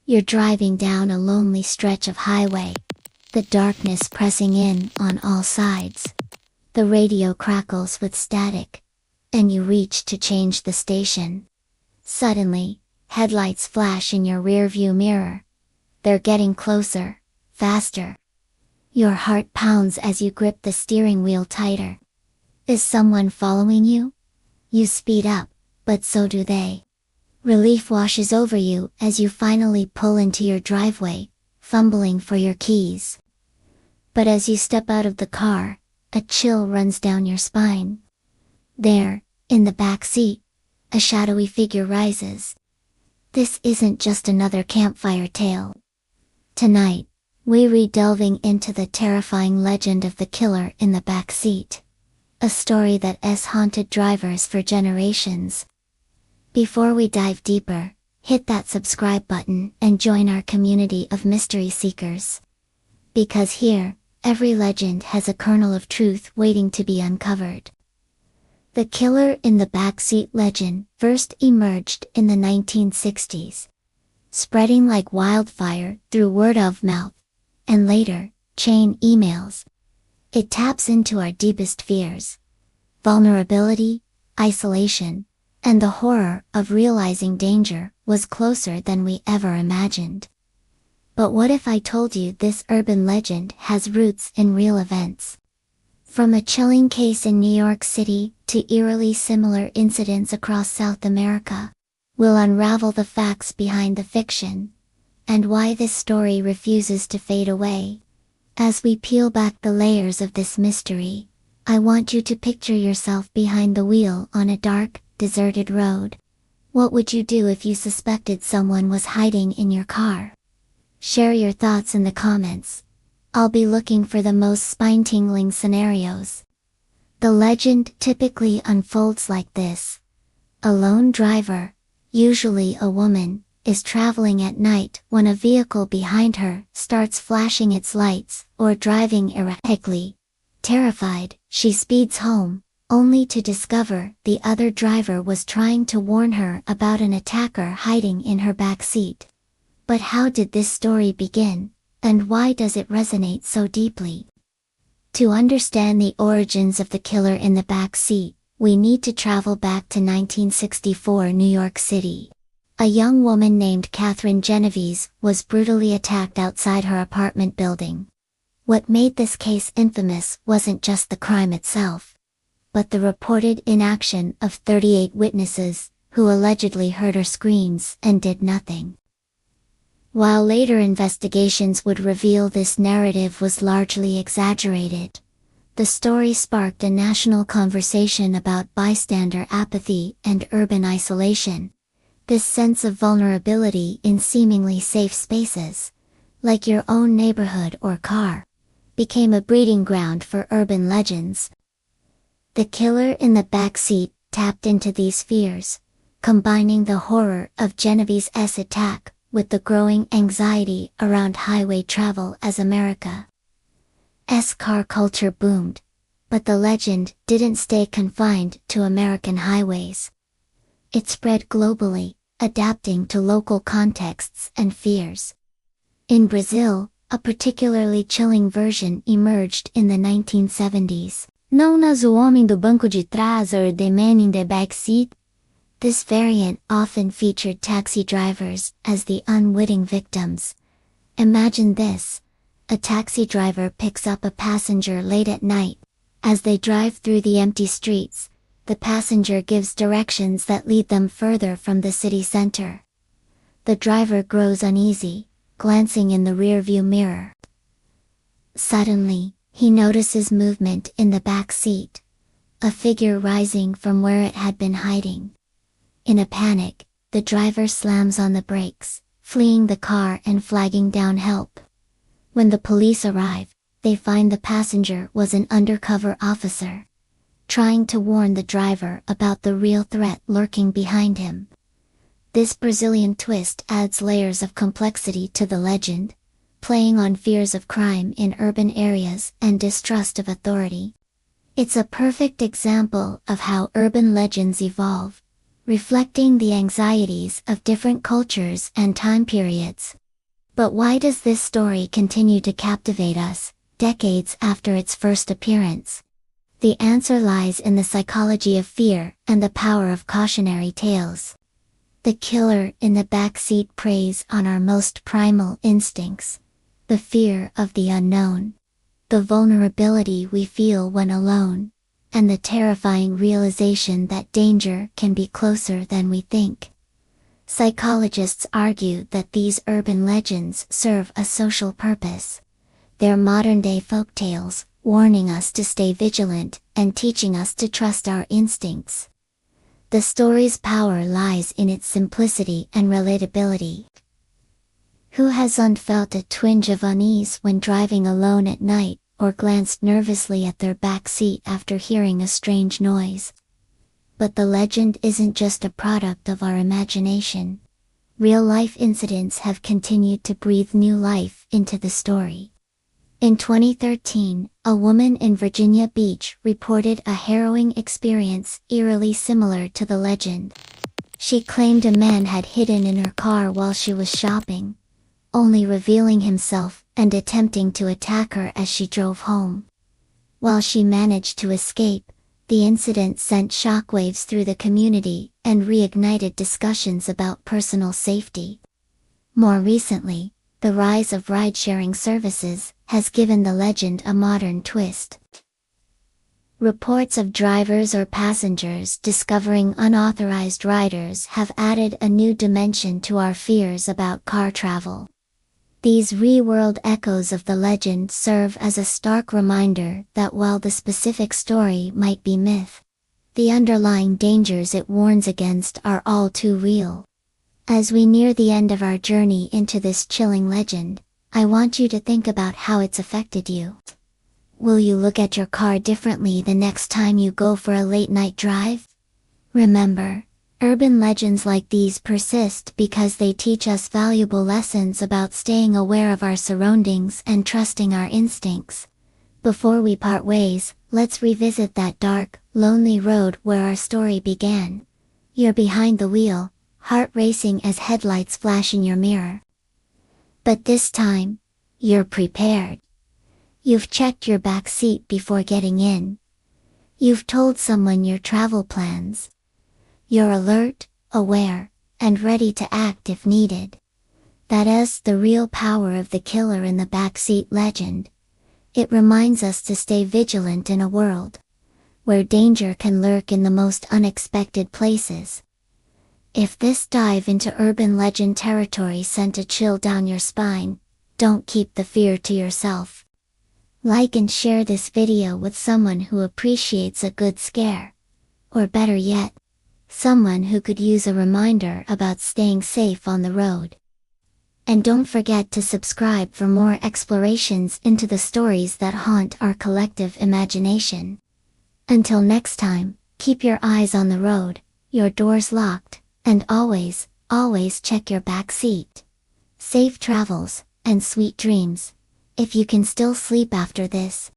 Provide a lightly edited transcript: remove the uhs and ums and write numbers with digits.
You're driving down a lonely stretch of highway, the darkness pressing in on all sides. The radio crackles with static, and you reach to change the station. Suddenly, headlights flash in your rearview mirror. They're getting closer, faster. Your heart pounds as you grip the steering wheel tighter. Is someone following you? You speed up, but so do they. Relief washes over you as you finally pull into your driveway, fumbling for your keys. But as you step out of the car, a chill runs down your spine. There, in the back seat, a shadowy figure rises. This isn't just another campfire tale. Tonight, we read delving into the terrifying legend of the killer in the back seat. A story that has haunted drivers for generations. Before we dive deeper, hit that subscribe button and join our community of mystery seekers. Because here, every legend has a kernel of truth waiting to be uncovered. The killer in the backseat legend first emerged in the 1960s, spreading like wildfire through word of mouth, and later, chain emails. It taps into our deepest fears: vulnerability, isolation, and the horror of realizing danger was closer than we ever imagined. But what if I told you this urban legend has roots in real events? From a chilling case in New York City to eerily similar incidents across South America, we'll unravel the facts behind the fiction, and why this story refuses to fade away. As we peel back the layers of this mystery, I want you to picture yourself behind the wheel on a dark, deserted road. What would you do if you suspected someone was hiding in your car? Share your thoughts in the comments. I'll be looking for the most spine-tingling scenarios. The legend typically unfolds like this. A lone driver, usually a woman, is traveling at night when a vehicle behind her starts flashing its lights or driving erratically. Terrified, she speeds home, only to discover the other driver was trying to warn her about an attacker hiding in her back seat. But how did this story begin, and why does it resonate so deeply? To understand the origins of the killer in the back seat, we need to travel back to 1964 New York City. A young woman named Catherine Genovese was brutally attacked outside her apartment building. What made this case infamous wasn't just the crime itself, but the reported inaction of 38 witnesses, who allegedly heard her screams and did nothing. While later investigations would reveal this narrative was largely exaggerated, the story sparked a national conversation about bystander apathy and urban isolation. This sense of vulnerability in seemingly safe spaces, like your own neighborhood or car, became a breeding ground for urban legends. The killer in the backseat tapped into these fears, combining the horror of Genovese's attack with the growing anxiety around highway travel as America's car culture boomed. But the legend didn't stay confined to American highways. It spread globally, adapting to local contexts and fears. In Brazil, a particularly chilling version emerged in the 1970s, known as O Homem do Banco de Trás or The Man in the Backseat. This variant often featured taxi drivers as the unwitting victims. Imagine this: a taxi driver picks up a passenger late at night. As they drive through the empty streets, the passenger gives directions that lead them further from the city center. The driver grows uneasy, glancing in the rearview mirror. Suddenly, he notices movement in the back seat, a figure rising from where it had been hiding. In a panic, the driver slams on the brakes, fleeing the car and flagging down help. When the police arrive, they find the passenger was an undercover officer, trying to warn the driver about the real threat lurking behind him. This Brazilian twist adds layers of complexity to the legend, playing on fears of crime in urban areas and distrust of authority. It's a perfect example of how urban legends evolve, reflecting the anxieties of different cultures and time periods. But why does this story continue to captivate us, decades after its first appearance? The answer lies in the psychology of fear and the power of cautionary tales. The killer in the backseat preys on our most primal instincts, the fear of the unknown, the vulnerability we feel when alone, and the terrifying realization that danger can be closer than we think. Psychologists argue that these urban legends serve a social purpose. They're modern-day folktales, warning us to stay vigilant and teaching us to trust our instincts. The story's power lies in its simplicity and relatability. Who hasn't felt a twinge of unease when driving alone at night, or glanced nervously at their back seat after hearing a strange noise? But the legend isn't just a product of our imagination. Real-life incidents have continued to breathe new life into the story. In 2013, a woman in Virginia Beach reported a harrowing experience eerily similar to the legend. She claimed a man had hidden in her car while she was shopping, only revealing himself and attempting to attack her as she drove home. While she managed to escape, the incident sent shockwaves through the community and reignited discussions about personal safety. More recently, the rise of ride-sharing services has given the legend a modern twist. Reports of drivers or passengers discovering unauthorized riders have added a new dimension to our fears about car travel. These real-world echoes of the legend serve as a stark reminder that while the specific story might be myth, the underlying dangers it warns against are all too real. As we near the end of our journey into this chilling legend, I want you to think about how it's affected you. Will you look at your car differently the next time you go for a late-night drive? Remember, urban legends like these persist because they teach us valuable lessons about staying aware of our surroundings and trusting our instincts. Before we part ways, let's revisit that dark, lonely road where our story began. You're behind the wheel, heart racing as headlights flash in your mirror. But this time, you're prepared. You've checked your back seat before getting in. You've told someone your travel plans. You're alert, aware, and ready to act if needed. That is the real power of the killer in the backseat legend. It reminds us to stay vigilant in a world where danger can lurk in the most unexpected places. If this dive into urban legend territory sent a chill down your spine, don't keep the fear to yourself. Like and share this video with someone who appreciates a good scare. Or better yet, someone who could use a reminder about staying safe on the road. And don't forget to subscribe for more explorations into the stories that haunt our collective imagination. Until next time, keep your eyes on the road, your doors locked, and always, always check your back seat. Safe travels, and sweet dreams, if you can still sleep after this.